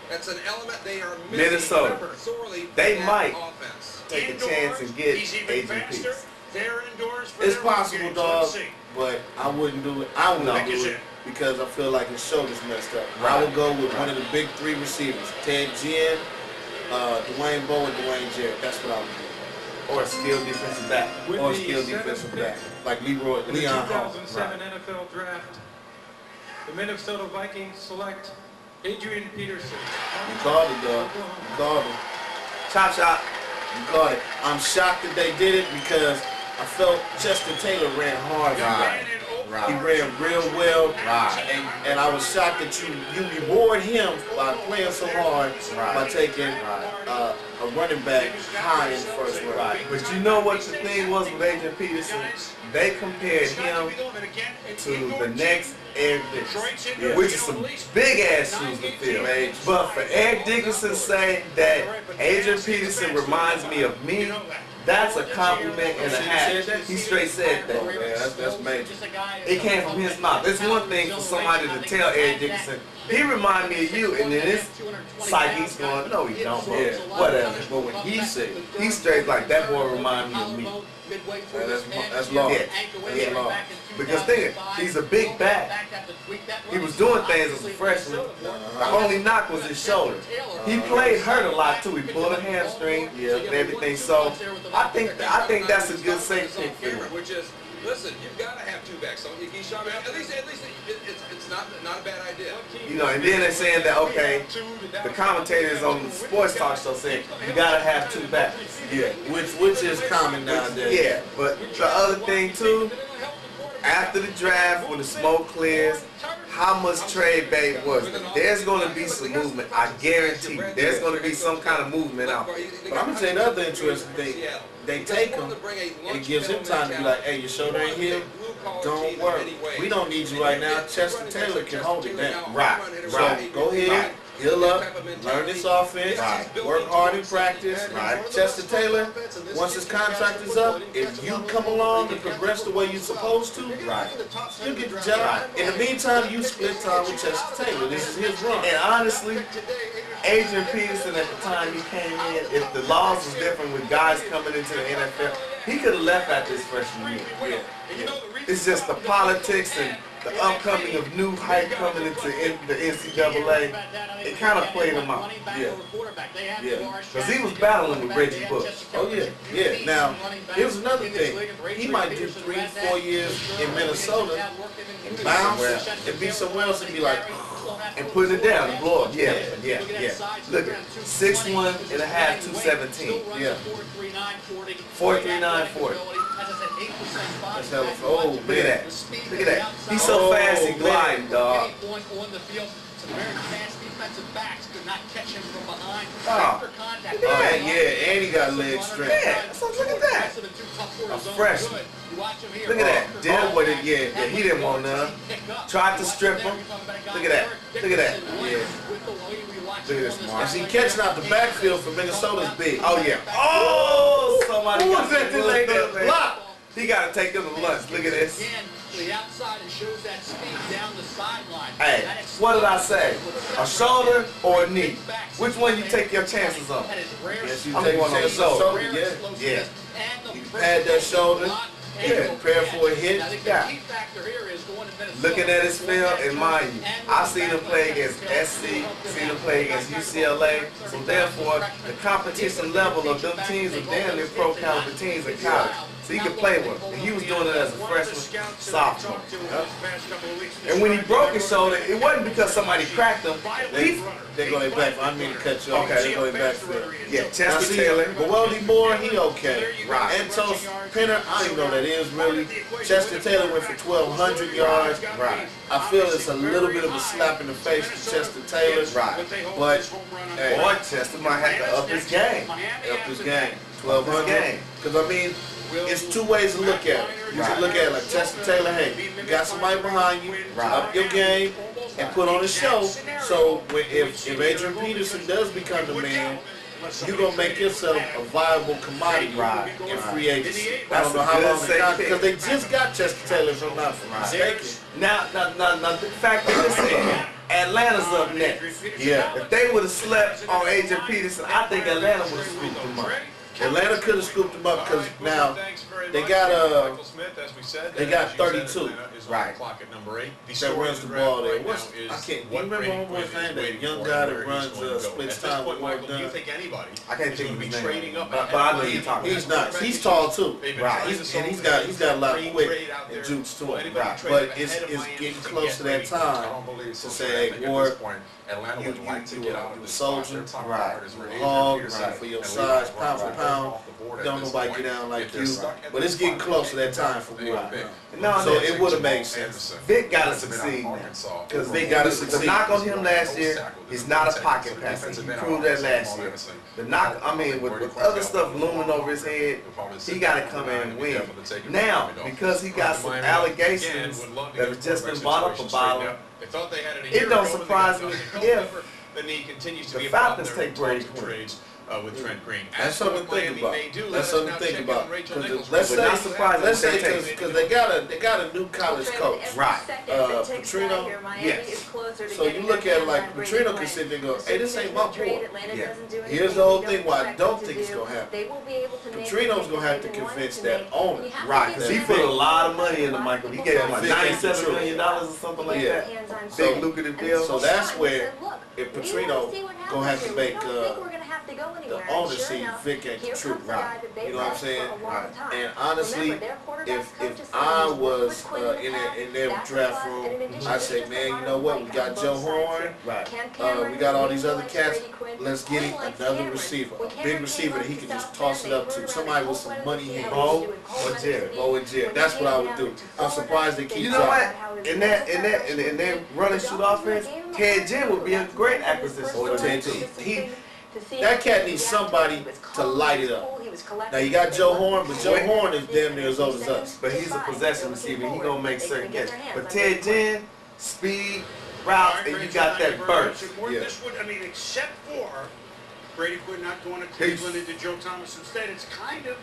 That's an element they are missing. Minnesota, they might take a chance and get Adrian Peterson. It's possible, dog, but I wouldn't do it. I wouldn't do it because I feel like his shoulder's messed up. Right. I would go with one of the big three receivers, Ted Ginn, Dwayne Bowe, and Dwayne Jarrett. That's what I would do. Or a skilled defensive back. Or a skilled defensive back, like Leon Hall. In the 2007 NFL Draft, the Minnesota Vikings select Adrian Peterson. You called it, dog. You called it. Chop chop. You called it. I'm shocked that they did it because I felt Chester Taylor ran hard. Right. He ran real well. Right. And I was shocked that you reward him by playing so hard by taking a running back high in the first round. Right. But you know what the thing was with Adrian Peterson? They compared him to the next Eric Dickerson, which is some big ass shoes to fill. But for Eric Dickerson saying that Adrian Peterson reminds me of me, that's a compliment and a half. He straight said that. Yeah, that's major. It came from his mouth. It's one thing for somebody to tell Eric Dickerson, he remind me of you, and then this psyche's going, no he don't, bro. Yeah, Whatever. But when he said it, He's straight like, that boy remind me of me. That's law. Yeah. That's law. Because think, he's a big back. He was doing things as a freshman. The only knock was his shoulder. He played hurt a lot too. He pulled a hamstring and everything. So I think that's a good safe pick for him. Which is, listen, you've got to have two backs. So at least it's not a bad idea. You know, and then they're saying that okay, the commentators on the sports talk show saying you gotta have two backs. Yeah, which is common nowadays. Yeah, but the other thing too, after the draft, when the smoke clears, how much trade bait was there? There's going to be some movement. I guarantee you. There's going to be some kind of movement out there. But I'm going to tell you another interesting thing. They take him, and it gives him time to be like, hey, your shoulder ain't healed. Don't worry. We don't need you right now. Chester Taylor can hold it down. Right. So go ahead. Heal up, learn this offense, work hard in practice. Chester Taylor, once his contract is up, if you come along and progress the way you're supposed to, you'll get the job. In the meantime, you split time with Chester Taylor. This is his run. And honestly, Adrian Peterson at the time he came in, if the laws was different with guys coming into the NFL, he could have left after his freshman year. It's just the politics and the upcoming of new hype coming into the NCAA, it kind of played him out. Yeah. Because he was battling with Reggie Bush. Oh, yeah. Yeah. Now, here's another thing. He might do 3-4 years in Minnesota and bounce and be somewhere else and be like, and putting it down and blow up. Yeah. Look at 6'1", 217. Yeah. 4.3940. That's hella. Oh, look at that. Look at that. He's so fast and gliding, dog. Oh, yeah, and he got leg strength. Yeah, so look at that. A freshman. Look at that. Deal with it, yeah, he didn't want none. Tried to strip him. Look at that. Look at that. Yeah. Look at this, Mark. And see, catching out the backfield for Minnesota's big. Oh, yeah. Oh, somebody Who got was that to delay that that block? He got to take them to lunch. Look at this. Hey, what did I say? A shoulder or a knee? Which one you take your chances on? Yes, you I'm take going on the shoulder. Yeah. You pad that shoulder. Yeah. Prepare for a hit. Yeah. Looking at his film, and mind you, I seen him play against SC, seen him play against UCLA, so therefore, the competition level of them teams are damn near pro caliber teams in college. So he could play with them. And he was doing it as a freshman, sophomore. And when he broke his shoulder, it wasn't because somebody cracked him. They're going back. I didn't mean to cut you off. Okay. They're going back for it. Yeah, Chester Taylor. But Weldie Moore, he okay. Right. Antos Penner, I don't even know what that is really. Chester Taylor went for 1,200 yards. Right. I feel it's a little bit of a slap in the face to Chester Taylor. Right. But, hey, boy, Chester might have to up his game. Up his game. 1,200. Because, I mean, it's two ways to look at it. You can look at it like Chester Taylor, hey, you got somebody behind you, up your game, and put on a show. So if Adrian Peterson does become the man, you're going to make yourself a viable commodity in free agency. I don't know how long because they just got Chester Taylor, if I'm not mistaken. Now, the fact is this, Atlanta's up next. Yeah. If they would have slept on Adrian Peterson, I think Atlanta would have scooped him up. Atlanta could have scooped them up because now they got 32. Right. That runs the ball there. I can't. You remember homeboy's name? That young guy that runs splits time with more done. I can't think of his name. But I know you're talking. He's not. He's tall too. Right. He's got a lot of quick and juice to him. Right. But it's getting close to that time to say, hey, Ward, you a soldier, right? You a hog, for your size, pound for pound. Don't nobody get down like you. But it's getting close to that time for Ward. No, So it would have made sense. Vic got to succeed now. Because Vic got to succeed. The knock on him last year, he's not a pocket passer. He proved that last year. The knock, I mean, with other stuff looming over his head, he got to come in and win. Now, because he got some allegations that have just been brought up about him, it don't surprise me if the Falcons take Brady Quinn. With Trent Green. That's something to think about. That's something to think about. Let's say because they got a new college coach, right? Petrino. Yes. So you look at it like Petrino can sit there and go, hey, this ain't my boy. Yeah. Here's the whole thing why I don't think it's gonna happen. Petrino's gonna have to convince that owner, right? Because he put a lot of money into Michael. He gave him like $97 million or something like that. Big lucrative deal. So that's where if Petrino gonna have to make the owner see Vic ain't the truth, right? You know what I'm saying? Right. And honestly, if I was in their draft room, I'd say, man, you know what? We got Joe Horn. Right. We got all these other cats. Let's get him another receiver, a big receiver that he can just toss it up to. Somebody with some money here. Bo or Jerry. Bo and Jerry. That's what I would do. I'm surprised they keep. You know what? In that run and shoot offense, Ted Ginn would be a great acquisition. Or Ted Ginn. That cat needs somebody to light it up. Now you got Joe Horn, but Joe Horn is damn near as old as us. But he's a possession receiver. He gonna make certain catches. But Ted Ginn, speed, routes, and you got that burst. Yeah. This would, I mean, except for Brady Quinn not going to Cleveland and to Joe Thomas instead, it's kind of